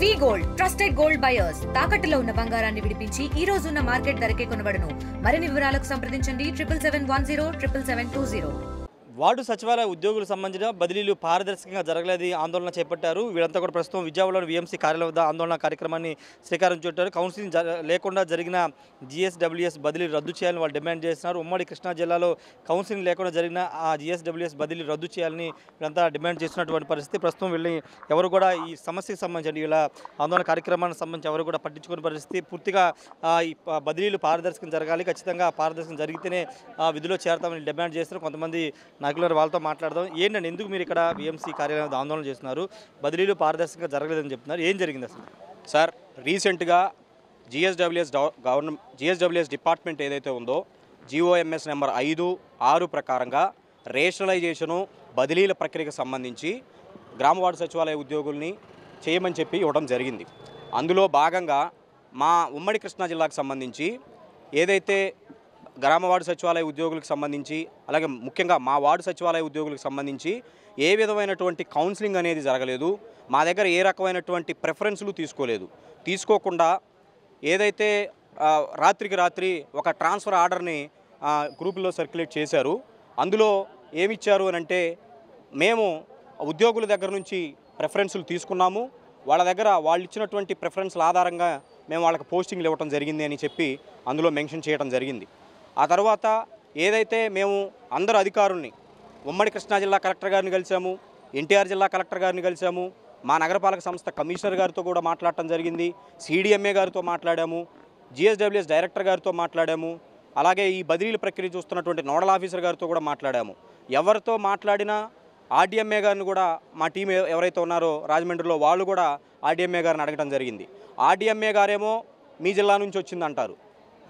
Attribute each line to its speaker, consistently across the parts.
Speaker 1: వి gold trusted gold buyers తాకట్టులో ఉన్న బంగారాన్ని విడిపించి ఈ రోజు ఉన్న మార్కెట్ ధరకే కొనబడును. మరిన్ని వివరాలకు సంప్రదించండి 77107720.
Speaker 2: వార్డు సచివాలయ ఉద్యోగులకు సంబంధించిన బదిలీలు పారదర్శకంగా జరగలేదు ఆందోళన చేపట్టారు. వీళ్ళంతా కూడా ప్రస్తుతం విజయవాడలోని వీఎంసీ కార్యాలయం వద్ద ఆందోళన కార్యక్రమాన్ని శ్రీకారం చుట్టారు. కౌన్సిలింగ్ లేకుండా జరిగిన జిఎస్డబ్ల్యూఎస్ బదిలీ రద్దు చేయాలని వాళ్ళు డిమాండ్ చేస్తున్నారు. ఉమ్మడి కృష్ణా జిల్లాలో కౌన్సిలింగ్ లేకుండా జరిగిన ఆ జిఎస్డబ్ల్యూఎస్ బదిలీ రద్దు చేయాలని వీళ్ళంతా డిమాండ్ చేస్తున్నటువంటి పరిస్థితి. ప్రస్తుతం వీళ్ళని ఎవరు కూడా ఈ సమస్యకు సంబంధించి వీళ్ళ ఆందోళన కార్యక్రమానికి సంబంధించి ఎవరు కూడా పట్టించుకునే పరిస్థితి. పూర్తిగా ఈ బదిలీలు పారదర్శకంగా జరగాలి, ఖచ్చితంగా పారదర్శకంగా జరిగితేనే విధిలో చేరతామని డిమాండ్ చేస్తున్నారు. కొంతమంది నాయకులు వాళ్ళతో మాట్లాడదాం. ఏంటంటే ఎందుకు మీరు ఇక్కడ వీఎంసీ కార్యాలయం ఆందోళన చేస్తున్నారు? బదిలీలు పారదర్శకంగా జరగలేదని చెప్తున్నారు. ఏం జరిగింది అసలు?
Speaker 3: సార్, రీసెంట్గా జిఎస్డబ్ల్యూఎస్ డిపార్ట్మెంట్ ఏదైతే ఉందో జిఓఎంఎస్ నెంబర్ 5/6 ప్రకారంగా రేషనలైజేషను బదిలీల ప్రక్రియకు సంబంధించి గ్రామ వార్డు సచివాలయ ఉద్యోగుల్ని చేయమని చెప్పి ఇవ్వడం జరిగింది. అందులో భాగంగా మా ఉమ్మడి కృష్ణా జిల్లాకు సంబంధించి ఏదైతే గ్రామ వార్డు సచివాలయ ఉద్యోగులకు సంబంధించి అలాగే ముఖ్యంగా మా వార్డు సచివాలయ ఉద్యోగులకు సంబంధించి ఏ విధమైనటువంటి కౌన్సిలింగ్ అనేది జరగలేదు. మా దగ్గర ఏ రకమైనటువంటి ప్రిఫరెన్స్లు తీసుకోకుండా ఏదైతే రాత్రికి రాత్రి ఒక ట్రాన్స్ఫర్ ఆర్డర్ని గ్రూపుల్లో సర్క్యులేట్ చేశారు. అందులో ఏమిచ్చారు అని అంటే, మేము ఉద్యోగుల దగ్గర నుంచి ప్రిఫరెన్స్లు తీసుకున్నాము, వాళ్ళ దగ్గర వాళ్ళు ఇచ్చినటువంటి ప్రిఫరెన్స్ల ఆధారంగా మేము వాళ్ళకి పోస్టింగ్లు ఇవ్వడం జరిగింది అని చెప్పి అందులో మెన్షన్ చేయడం జరిగింది. ఆ తర్వాత ఏదైతే మేము అందరు అధికారుల్ని ఉమ్మడి కృష్ణా జిల్లా కలెక్టర్ గారిని కలిసాము, ఎన్టీఆర్ జిల్లా కలెక్టర్ గారిని కలిసాము, మా నగరపాలక సంస్థ కమిషనర్ గారితో కూడా మాట్లాడటం జరిగింది, సిడిఎంఏ గారితో మాట్లాడాము, జిఎస్డబ్ల్యూఎస్ డైరెక్టర్ గారితో మాట్లాడాము, అలాగే ఈ బదిలీల ప్రక్రియ చూస్తున్నటువంటి నోడల్ ఆఫీసర్ గారితో కూడా మాట్లాడాము. ఎవరితో మాట్లాడినా ఆర్డీఎంఏ గారిని కూడా మా టీం ఎవరైతే ఉన్నారో రాజమండ్రిలో వాళ్ళు కూడా ఆర్డీఎంఏ గారిని అడగడం జరిగింది. ఆర్డీఎంఏ గారేమో మీ జిల్లా నుంచి వచ్చిందంటారు,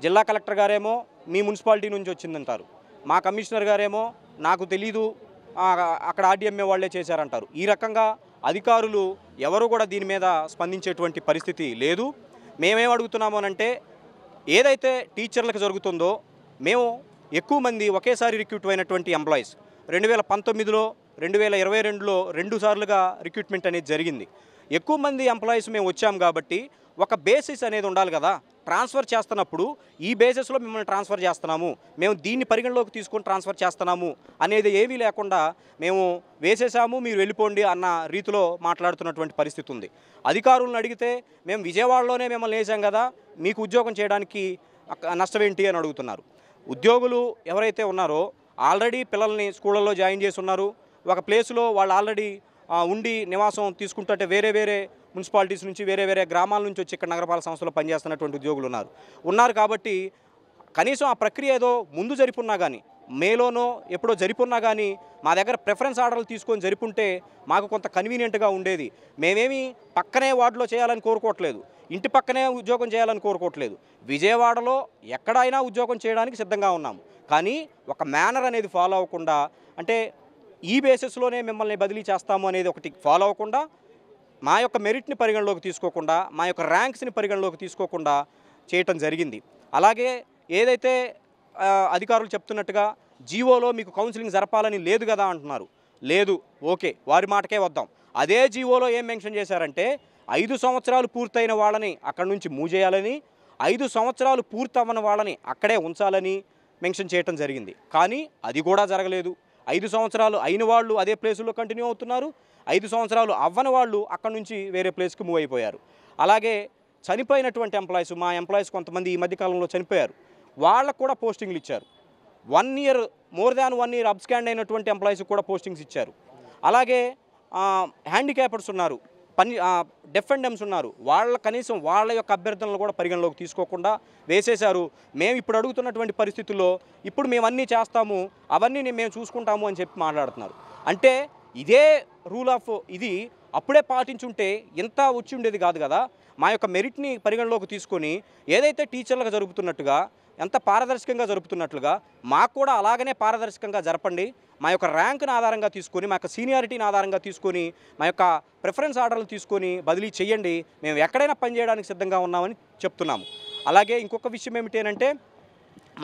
Speaker 3: జిల్లా కలెక్టర్ గారేమో మీ మున్సిపాలిటీ నుంచి వచ్చిందంటారు, మా కమిషనర్ గారేమో నాకు తెలీదు అక్కడ ఆర్డీఎంఏ వాళ్ళే చేశారంటారు. ఈ రకంగా అధికారులు ఎవరు కూడా దీని మీద స్పందించేటువంటి పరిస్థితి లేదు. మేమేం అడుగుతున్నాము అనంటే, ఏదైతే టీచర్లకు జరుగుతుందో మేము ఎక్కువ మంది ఒకేసారి రిక్రూట్ అయినటువంటి ఎంప్లాయీస్ 2019లో 2022లో 2 సార్లుగా రిక్రూట్మెంట్ అనేది జరిగింది. ఎక్కువ మంది ఎంప్లాయీస్ మేము వచ్చాము కాబట్టి ఒక బేసిస్ అనేది ఉండాలి కదా. ట్రాన్స్ఫర్ చేస్తున్నప్పుడు ఈ బేసిస్లో మిమ్మల్ని ట్రాన్స్ఫర్ చేస్తున్నాము, మేము దీన్ని పరిగణలోకి తీసుకొని ట్రాన్స్ఫర్ చేస్తున్నాము అనేది ఏమీ లేకుండా మేము వేసేసాము, మీరు వెళ్ళిపోండి అన్న రీతిలో మాట్లాడుతున్నటువంటి పరిస్థితి ఉంది. అధికారులను అడిగితే మేము విజయవాడలోనే మిమ్మల్ని వేసాం కదా, మీకు ఉద్యోగం చేయడానికి నష్టం ఏంటి అని అడుగుతున్నారు. ఉద్యోగులు ఎవరైతే ఉన్నారో ఆల్రెడీ పిల్లల్ని స్కూళ్ళల్లో జాయిన్ చేసి ఉన్నారు, ఒక ప్లేస్లో వాళ్ళు ఆల్రెడీ ఉండి నివాసం తీసుకుంటుంటే వేరే మున్సిపాలిటీస్ నుంచి వేరే గ్రామాల నుంచి వచ్చి ఇక్కడ నగరపాలక సంస్థలో పనిచేస్తున్నటువంటి ఉద్యోగులు ఉన్నారు కాబట్టి కనీసం ఆ ప్రక్రియ ఏదో ముందు జరిపున్నా కానీ, మేలోనో ఎప్పుడో జరిపున్నా కానీ మా దగ్గర ప్రిఫరెన్స్ ఆర్డర్లు తీసుకొని జరిపుంటే మాకు కొంత కన్వీనియంట్గా ఉండేది. మేమేమి పక్కనే వార్డులో చేయాలని కోరుకోవట్లేదు, ఇంటి పక్కనే ఉద్యోగం చేయాలని కోరుకోవట్లేదు. విజయవాడలో ఎక్కడైనా ఉద్యోగం చేయడానికి సిద్ధంగా ఉన్నాము. కానీ ఒక మేనర్ అనేది ఫాలో అవ్వకుండా, అంటే ఈ బేసిస్లోనే మిమ్మల్ని బదిలీ చేస్తాము అనేది ఒకటి ఫాలో అవ్వకుండా, మా యొక్క మెరిట్ని పరిగణలోకి తీసుకోకుండా, మా యొక్క ర్యాంక్స్ని పరిగణలోకి తీసుకోకుండా చేయటం జరిగింది. అలాగే ఏదైతే అధికారులు చెప్తున్నట్టుగా జీవోలో మీకు కౌన్సిలింగ్ జరపాలని లేదు కదా అంటున్నారు. లేదు, ఓకే, వారి మాటకే వద్దాం. అదే జీవోలో ఏం మెన్షన్ చేశారంటే 5 సంవత్సరాలు పూర్తయిన వాళ్ళని అక్కడి నుంచి మూవ్ చేయాలని, 5 సంవత్సరాలు పూర్తవ్వని వాళ్ళని అక్కడే ఉంచాలని మెన్షన్ చేయటం జరిగింది. కానీ అది కూడా జరగలేదు. 5 సంవత్సరాలు అయిన వాళ్ళు అదే ప్లేసుల్లో కంటిన్యూ అవుతున్నారు, 5 సంవత్సరాలు అవ్వని వాళ్ళు అక్కడి నుంచి వేరే ప్లేస్కి మూవ్ అయిపోయారు. అలాగే చనిపోయినటువంటి ఎంప్లాయీస్, మా ఎంప్లాయీస్ కొంతమంది ఈ మధ్యకాలంలో చనిపోయారు, వాళ్ళకు కూడా పోస్టింగ్లు ఇచ్చారు. 1 year more than 1 year abscond అయినటువంటి ఎంప్లాయీస్కి కూడా పోస్టింగ్స్ ఇచ్చారు. అలాగే హ్యాండిక్యాపర్స్ ఉన్నారు, డెఫ్ అండ్ డెమ్స్ ఉన్నారు, కనీసం వాళ్ళ యొక్క అభ్యర్థనలు కూడా పరిగణలోకి తీసుకోకుండా వేసేశారు. మేము ఇప్పుడు అడుగుతున్నటువంటి పరిస్థితుల్లో ఇప్పుడు మేము అన్నీ చేస్తాము, అవన్నీ మేము చూసుకుంటాము అని చెప్పి మాట్లాడుతున్నారు. అంటే ఇదే రూల్ ఆఫ్ ఇది అప్పుడే పాటించుంటే ఇంత వచ్చి ఉండేది కాదు కదా. మా యొక్క మెరిట్ని పరిగణలోకి తీసుకొని ఏదైతే టీచర్లకు జరుపుతున్నట్టుగా, ఎంత పారదర్శకంగా జరుపుతున్నట్లుగా మాకు కూడా అలాగనే పారదర్శకంగా జరపండి. మా యొక్క ర్యాంక్ని ఆధారంగా తీసుకొని, మా యొక్క సీనియారిటీని ఆధారంగా తీసుకొని, మా యొక్క ప్రిఫరెన్స్ ఆర్డర్లు తీసుకొని బదిలీ చేయండి, మేము ఎక్కడైనా పనిచేయడానికి సిద్ధంగా ఉన్నామని చెప్తున్నాము. అలాగే ఇంకొక విషయం ఏమిటంటే,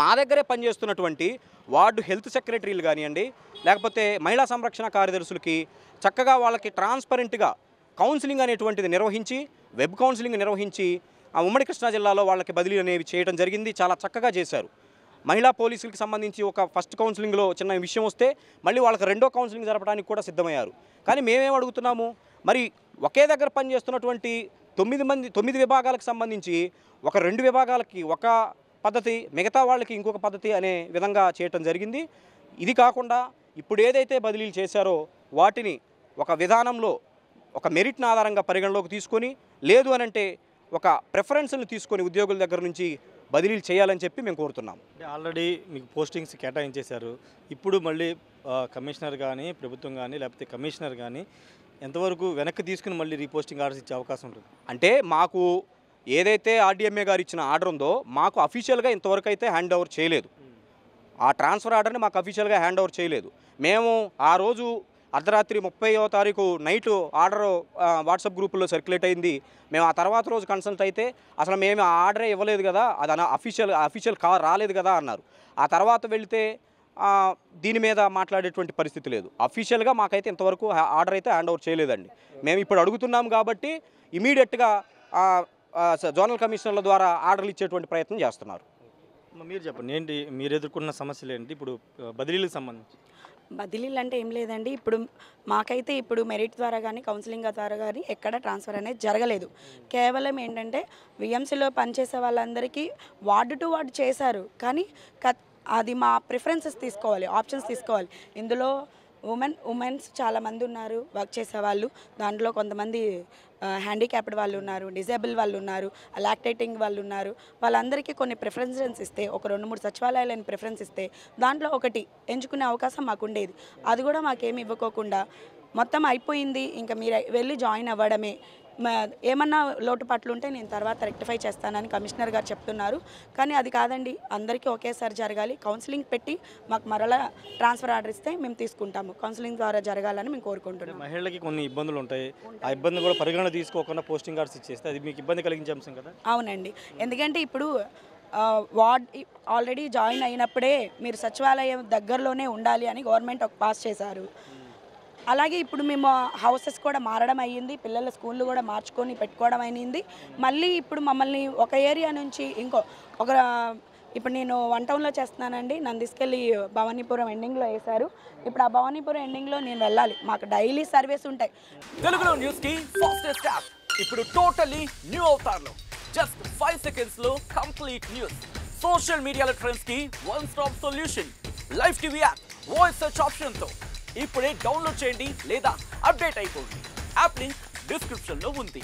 Speaker 3: మా దగ్గరే పనిచేస్తున్నటువంటి వార్డు హెల్త్ సెక్రటరీలు కానివ్వండి, లేకపోతే మహిళా సంరక్షణ కార్యదర్శులకి చక్కగా వాళ్ళకి ట్రాన్స్పరెంట్గా కౌన్సిలింగ్ అనేటువంటిది నిర్వహించి వెబ్ కౌన్సిలింగ్ నిర్వహించి ఆ ఉమ్మడి కృష్ణా జిల్లాలో వాళ్ళకి బదిలీ అనేవి చేయడం జరిగింది. చాలా చక్కగా చేశారు. మహిళా పోలీసులకు సంబంధించి ఒక ఫస్ట్ కౌన్సిలింగ్లో చిన్న విషయం వస్తే మళ్ళీ వాళ్ళకి రెండో కౌన్సిలింగ్ జరపడానికి కూడా సిద్ధమయ్యారు. కానీ మేమేం అడుగుతున్నాము, మరి ఒకే దగ్గర పనిచేస్తున్నటువంటి 9 విభాగాలకు సంబంధించి ఒక 2 విభాగాలకి ఒక పద్ధతి, మిగతా వాళ్ళకి ఇంకొక పద్ధతి అనే విధంగా చేయటం జరిగింది. ఇది కాకుండా ఇప్పుడు ఏదైతే బదిలీలు చేశారో వాటిని ఒక విధానంలో ఒక మెరిట్ని ఆధారంగా పరిగణలోకి తీసుకొని, లేదు అనంటే ఒక ప్రిఫరెన్స్ని తీసుకొని ఉద్యోగుల దగ్గర నుంచి బదిలీలు చేయాలని చెప్పి మేము కోరుతున్నాం.
Speaker 2: అంటే ఆల్రెడీ మీకు పోస్టింగ్స్ కేటాయించేశారు. ఇప్పుడు మళ్ళీ కమిషనర్ కానీ, ప్రభుత్వం కానీ, లేకపోతే కమిషనర్ కానీ ఎంతవరకు వెనక్కి తీసుకుని మళ్ళీ రీపోస్టింగ్ ఆర్డర్స్ ఇచ్చే అవకాశం ఉంటుంది?
Speaker 3: అంటే మాకు ఏదైతే ఆర్డీఎంఏ గారు ఇచ్చిన ఆర్డర్ ఉందో మాకు అఫీషియల్గా ఇంతవరకు అయితే హ్యాండ్ ఓవర్ చేయలేదు. ఆ ట్రాన్స్ఫర్ ఆర్డర్ని మాకు అఫీషియల్గా హ్యాండ్ ఓవర్ చేయలేదు. మేము ఆ రోజు అర్ధరాత్రి 30వ తారీఖు నైట్ ఆర్డర్ వాట్సాప్ గ్రూపుల్లో సర్క్యులేట్ అయింది. మేము ఆ తర్వాత రోజు కన్సల్ట్ అయితే అసలు మేము ఆ ఆర్డరే ఇవ్వలేదు కదా, అది అఫీషియల్ రాలేదు కదా అన్నారు. ఆ తర్వాత వెళితే దీని మీద మాట్లాడేటువంటి పరిస్థితి లేదు. అఫీషియల్గా మాకైతే ఇంతవరకు ఆర్డర్ అయితే హ్యాండ్ ఓవర్ చేయలేదండి. మేము ఇప్పుడు అడుగుతున్నాం కాబట్టి ఇమీడియట్గా జోనల్ కమిషనర్ల ద్వారా ఆర్డర్లు ఇచ్చేటువంటి ప్రయత్నం చేస్తున్నారు.
Speaker 2: మీరు చెప్పండి, ఏంటి మీరు ఎదుర్కొన్న సమస్యలు ఏంటి ఇప్పుడు బదిలీలకు సంబంధించి?
Speaker 4: బదిలీలు అంటే ఏం లేదండి. ఇప్పుడు మాకైతే ఇప్పుడు మెరిట్ ద్వారా కానీ కౌన్సిలింగ్ ద్వారా కానీ ఎక్కడ ట్రాన్స్ఫర్ అనేది జరగలేదు. కేవలం ఏంటంటే విఎంసీలో పనిచేసే వాళ్ళందరికీ వార్డు టు వార్డు చేశారు. కానీ అది మా ప్రిఫరెన్సెస్ తీసుకోవాలి, ఆప్షన్స్ తీసుకోవాలి. ఇందులో ఉమెన్స్ చాలామంది ఉన్నారు వర్క్ చేసేవాళ్ళు. దాంట్లో కొంతమంది హ్యాండిక్యాప్డ్ వాళ్ళు ఉన్నారు, డిజేబుల్ వాళ్ళు ఉన్నారు, లాక్టేటింగ్ వాళ్ళు ఉన్నారు. వాళ్ళందరికీ కొన్ని ప్రిఫరెన్సెస్ ఇస్తే, ఒక 2-3 సచివాలయాలను ప్రిఫరెన్స్ ఇస్తే దాంట్లో ఒకటి ఎంచుకునే అవకాశం మాకు ఉండేది. అది కూడా మాకేమి ఇవ్వకోకుండా మొత్తం అయిపోయింది, ఇంకా మీరు వెళ్ళి జాయిన్ అవ్వడమే, ఏమన్నా లోటుపాట్లు ఉంటే నేను తర్వాత రెక్టిఫై చేస్తానని కమిషనర్ గారు చెప్తున్నారు. కానీ అది కాదండి, అందరికీ ఒకేసారి జరగాలి. కౌన్సిలింగ్ పెట్టి మాకు మరలా ట్రాన్స్ఫర్ ఆర్డర్ ఇస్తే మేము తీసుకుంటాము. కౌన్సిలింగ్ ద్వారా జరగాలని మేము కోరుకుంటున్నాం.
Speaker 2: మహిళలకి కొన్ని ఇబ్బందులు ఉంటాయి, ఆ ఇబ్బంది కూడా పరిగణన తీసుకోకుండా పోస్టింగ్ ఆర్డర్స్ ఇచ్చేస్తే అది మీకు ఇబ్బంది కలిగించే అంశం కదా?
Speaker 4: అవునండి, ఎందుకంటే ఇప్పుడు వార్డ్ ఆల్రెడీ జాయిన్ అయినప్పుడే మీరు సచివాలయం దగ్గరలోనే ఉండాలి అని గవర్నమెంట్ ఒక పాస్ చేశారు. అలాగే ఇప్పుడు మేము హౌసెస్ కూడా మారడం అయ్యింది, పిల్లల స్కూళ్ళు కూడా మార్చుకొని పెట్టుకోవడం అయింది. మళ్ళీ ఇప్పుడు మమ్మల్ని ఒక ఏరియా నుంచి ఇప్పుడు నేను 1 టౌన్లో చేస్తున్నానండి, నన్ను తీసుకెళ్ళి భవానీపురం ఎండింగ్లో వేశారు. ఇప్పుడు ఆ భవానీపురం ఎండింగ్లో నేను వెళ్ళాలి, మాకు డైలీ సర్వీస్ ఉంటాయి.
Speaker 5: తెలుగులో న్యూస్కి ఫాస్టెస్ట్ యాప్ ఇప్పుడు టోటలీ న్యూ అవతార్లో జస్ట్ 5 సెకండ్స్లో కంప్లీట్ న్యూస్. సోషల్ మీడియాలో ట్రెండ్స్కి one stop solution. Live TV app voice search ఆప్షన్తో ఇప్పుడే డౌన్లోడ్ చేయండి లేదా అప్డేట్ అయిపోండి. యాప్ లింక్ డిస్క్రిప్షన్లో ఉంది.